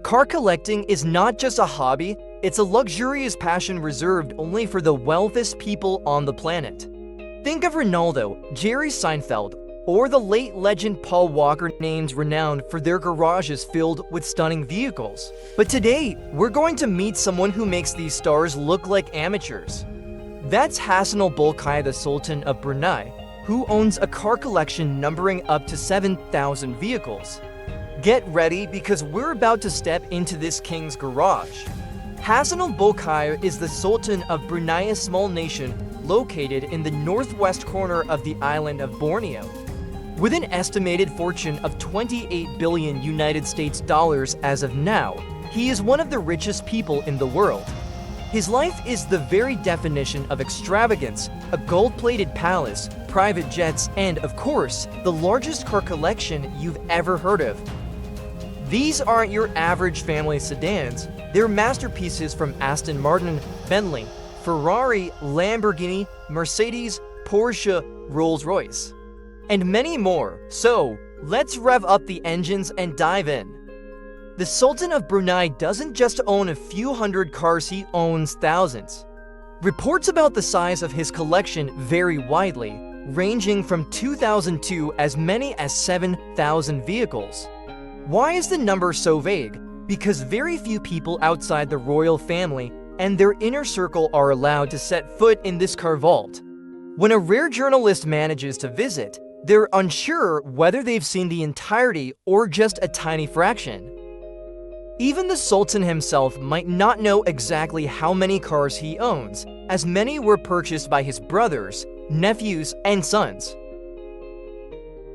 Car collecting is not just a hobby, it's a luxurious passion reserved only for the wealthiest people on the planet. Think of Ronaldo, Jerry Seinfeld, or the late legend Paul Walker, names renowned for their garages filled with stunning vehicles. But today, we're going to meet someone who makes these stars look like amateurs. That's Hassan al-Bolkiah, the Sultan of Brunei, who owns a car collection numbering up to 7,000 vehicles. Get ready because we're about to step into this king's garage. Hassan al-Bolkiah is the Sultan of Brunei, a small nation located in the northwest corner of the island of Borneo. With an estimated fortune of 28 billion United States dollars as of now, he is one of the richest people in the world. His life is the very definition of extravagance: a gold-plated palace, private jets, and, of course, the largest car collection you've ever heard of. These aren't your average family sedans. They're masterpieces from Aston Martin, Bentley, Ferrari, Lamborghini, Mercedes, Porsche, Rolls-Royce, and many more. So, let's rev up the engines and dive in. The Sultan of Brunei doesn't just own a few hundred cars, he owns thousands. Reports about the size of his collection vary widely, ranging from 2,000 to as many as 7,000 vehicles. Why is the number so vague? Because very few people outside the royal family and their inner circle are allowed to set foot in this car vault. When a rare journalist manages to visit, they're unsure whether they've seen the entirety or just a tiny fraction. Even the Sultan himself might not know exactly how many cars he owns, as many were purchased by his brothers, nephews, and sons.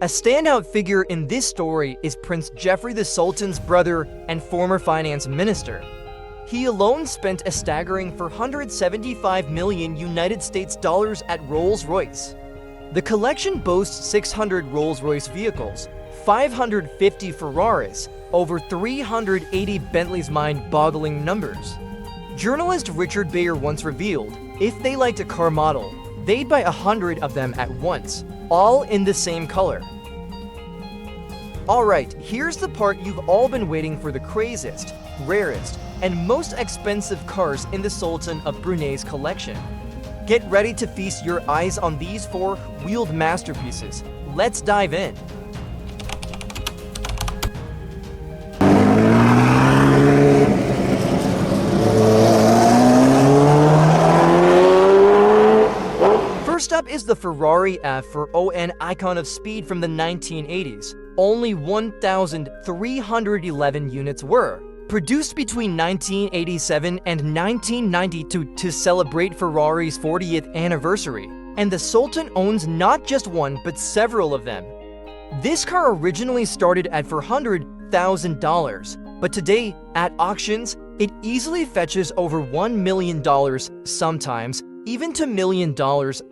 A standout figure in this story is Prince Geoffrey, the Sultan's brother and former finance minister. He alone spent a staggering $475 million United States dollars at Rolls-Royce. The collection boasts 600 Rolls-Royce vehicles, 550 Ferraris, over 380 Bentleys, mind-boggling numbers. Journalist Richard Bayer once revealed, if they liked a car model, they'd buy 100 of them at once, all in the same color. Alright, here's the part you've all been waiting for: the craziest, rarest, and most expensive cars in the Sultan of Brunei's collection. Get ready to feast your eyes on these four-wheeled masterpieces. Let's dive in. First up is the Ferrari F4, an icon of speed from the 1980s. Only 1,311 units were produced between 1987 and 1992 to celebrate Ferrari's 40th anniversary, and the Sultan owns not just one but several of them. This car originally started at $400,000, but today, at auctions, it easily fetches over $1 million, sometimes even to $1 million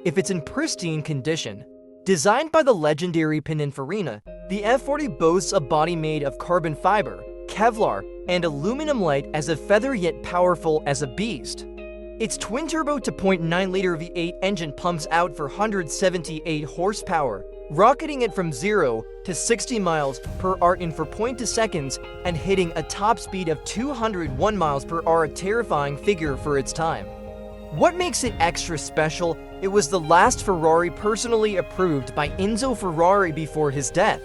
if it's in pristine condition. Designed by the legendary Pininfarina, the F40 boasts a body made of carbon fiber, Kevlar, and aluminum, light as a feather yet powerful as a beast. Its twin-turbo 2.9-liter V8 engine pumps out 478 horsepower, rocketing it from 0 to 60 miles per hour in 4.2 seconds and hitting a top speed of 201 miles per hour, a terrifying figure for its time. What makes it extra special? It was the last Ferrari personally approved by Enzo Ferrari before his death.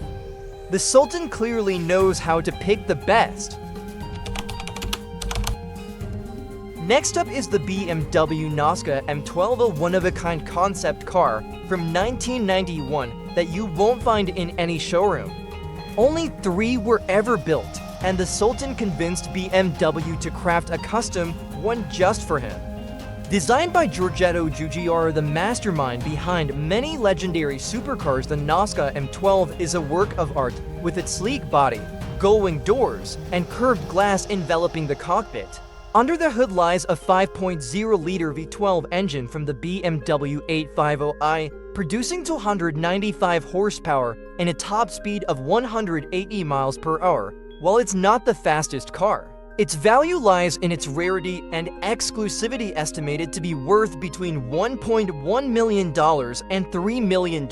The Sultan clearly knows how to pick the best. Next up is the BMW Nazca M12, a one-of-a-kind concept car from 1991 that you won't find in any showroom. Only 3 were ever built, and the Sultan convinced BMW to craft a custom one just for him. Designed by Giorgetto Giugiaro, the mastermind behind many legendary supercars, the Nazca M12 is a work of art with its sleek body, gull-wing doors, and curved glass enveloping the cockpit. Under the hood lies a 5.0-liter V12 engine from the BMW 850i, producing 295 horsepower and a top speed of 180 miles per hour. While it's not the fastest car, its value lies in its rarity and exclusivity, estimated to be worth between $1.1 million and $3 million.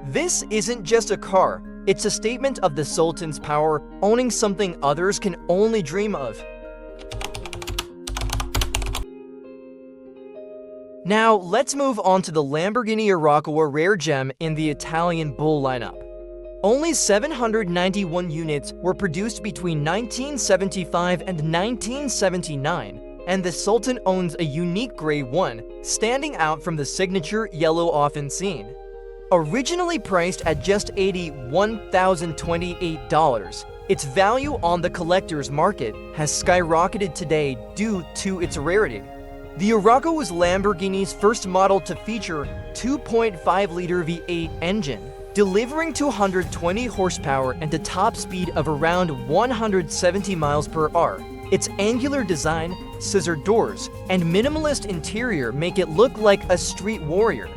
This isn't just a car, It's a statement of the Sultan's power, owning something others can only dream of. Now, let's move on to the Lamborghini Arauco, a rare gem in the Italian Bull lineup. Only 791 units were produced between 1975 and 1979, and the Sultan owns a unique gray one, standing out from the signature yellow often seen. Originally priced at just $81,028, its value on the collector's market has skyrocketed today due to its rarity. The Arauco was Lamborghini's first model to feature 2.5-liter V8 engine, delivering 220 horsepower and a top speed of around 170 miles per hour. Its angular design, scissor doors, and minimalist interior make it look like a street warrior.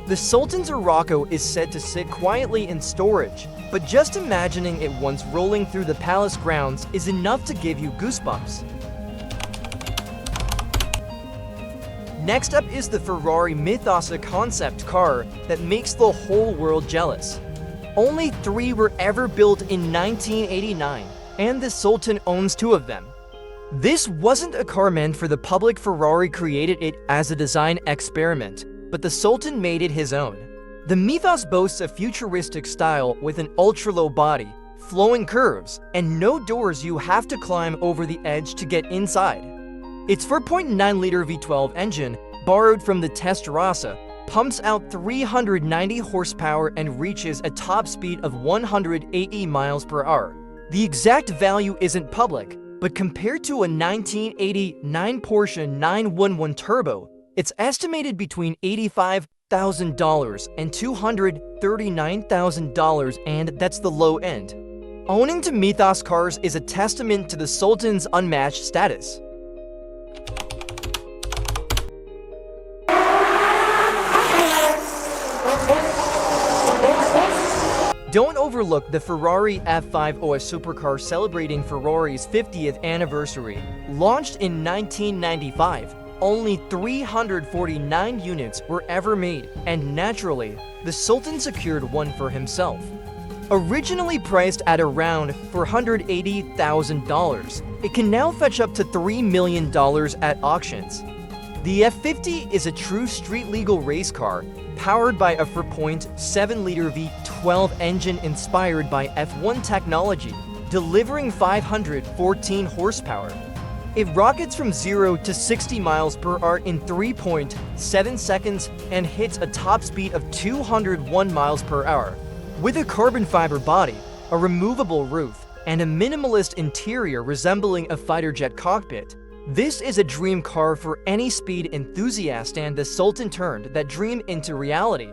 The Sultan's Arauco is said to sit quietly in storage, but just imagining it once rolling through the palace grounds is enough to give you goosebumps. Next up is the Ferrari Mythos, a concept car that makes the whole world jealous. Only 3 were ever built in 1989, and the Sultan owns 2 of them. This wasn't a car meant for the public. Ferrari created it as a design experiment, but the Sultan made it his own. The Mythos boasts a futuristic style with an ultra-low body, flowing curves, and no doors. You have to climb over the edge to get inside. Its 4.9-liter V12 engine, borrowed from the Testarossa, pumps out 390 horsepower and reaches a top speed of 180 miles per hour. The exact value isn't public, but compared to a 1989 Porsche 911 Turbo, it's estimated between $85,000 and $239,000, and that's the low end. Owning 2 Mythos cars is a testament to the Sultan's unmatched status. Don't overlook the Ferrari F50, a supercar celebrating Ferrari's 50th anniversary. Launched in 1995, only 349 units were ever made, and naturally, the Sultan secured one for himself. Originally priced at around $480,000, it can now fetch up to $3 million at auctions. The F50 is a true street-legal race car, powered by a 4.7-liter V12 engine inspired by F1 technology, delivering 514 horsepower. It rockets from 0 to 60 miles per hour in 3.7 seconds and hits a top speed of 201 miles per hour. With a carbon fiber body, a removable roof, and a minimalist interior resembling a fighter jet cockpit, this is a dream car for any speed enthusiast, and the Sultan turned that dream into reality.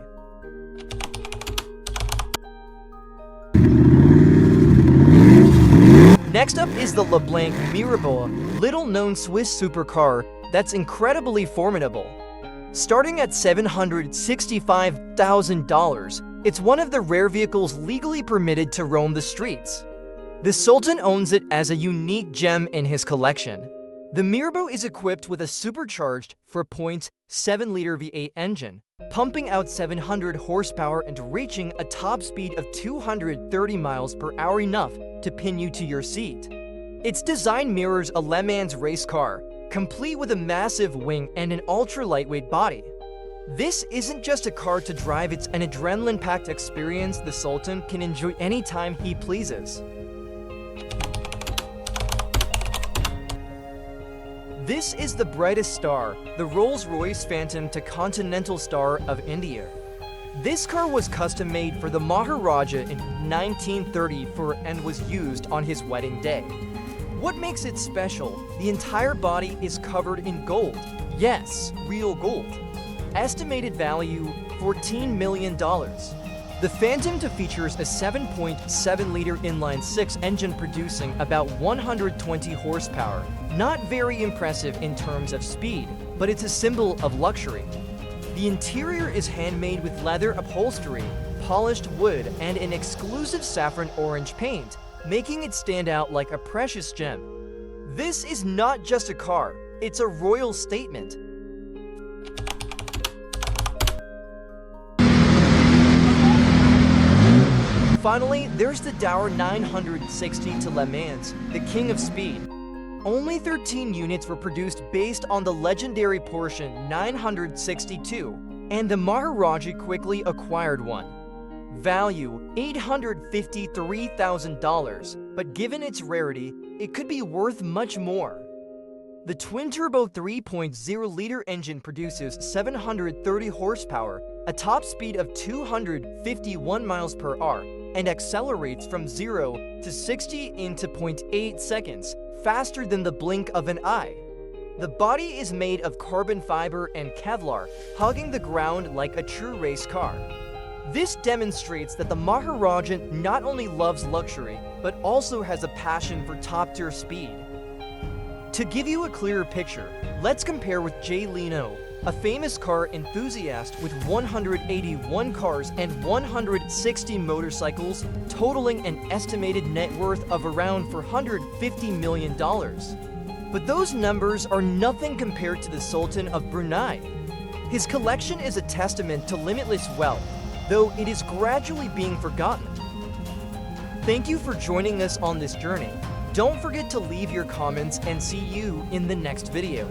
Next up is the LeBlanc Mirabeau, a little-known Swiss supercar that's incredibly formidable. Starting at $765,000, it's one of the rare vehicles legally permitted to roam the streets. The Sultan owns it as a unique gem in his collection. The Mirabeau is equipped with a supercharged 4.7-liter V8 engine, pumping out 700 horsepower and reaching a top speed of 230 miles per hour, enough to pin you to your seat. Its design mirrors a Le Mans race car, complete with a massive wing and an ultra-lightweight body. This isn't just a car to drive, it's an adrenaline-packed experience the Sultan can enjoy anytime he pleases. This is the brightest star, the Rolls-Royce Phantom to Continental Star of India. This car was custom-made for the Maharaja in 1930 and was used on his wedding day. What makes it special? The entire body is covered in gold. Yes, real gold. Estimated value, $14 million. The Phantom features a 7.7-liter inline-six engine producing about 120 horsepower. Not very impressive in terms of speed, but it's a symbol of luxury. The interior is handmade with leather upholstery, polished wood, and an exclusive saffron orange paint, making it stand out like a precious gem. This is not just a car, it's a royal statement. Finally, there's the dour 960 to Le Mans, the king of speed. Only 13 units were produced based on the legendary Porsche 962, and the Maharaji quickly acquired one. Value $853,000, but given its rarity, it could be worth much more. The twin-turbo 3.0-liter engine produces 730 horsepower, a top speed of 251 miles per hour, and accelerates from 0 to 60 in 0.8 seconds, faster than the blink of an eye. The body is made of carbon fiber and Kevlar, hugging the ground like a true race car. This demonstrates that the Maharajan not only loves luxury, but also has a passion for top-tier speed. To give you a clearer picture, let's compare with Jay Leno, a famous car enthusiast with 181 cars and 160 motorcycles, totaling an estimated net worth of around $450 million. But those numbers are nothing compared to the Sultan of Brunei. His collection is a testament to limitless wealth, though it is gradually being forgotten. Thank you for joining us on this journey. Don't forget to leave your comments and see you in the next video.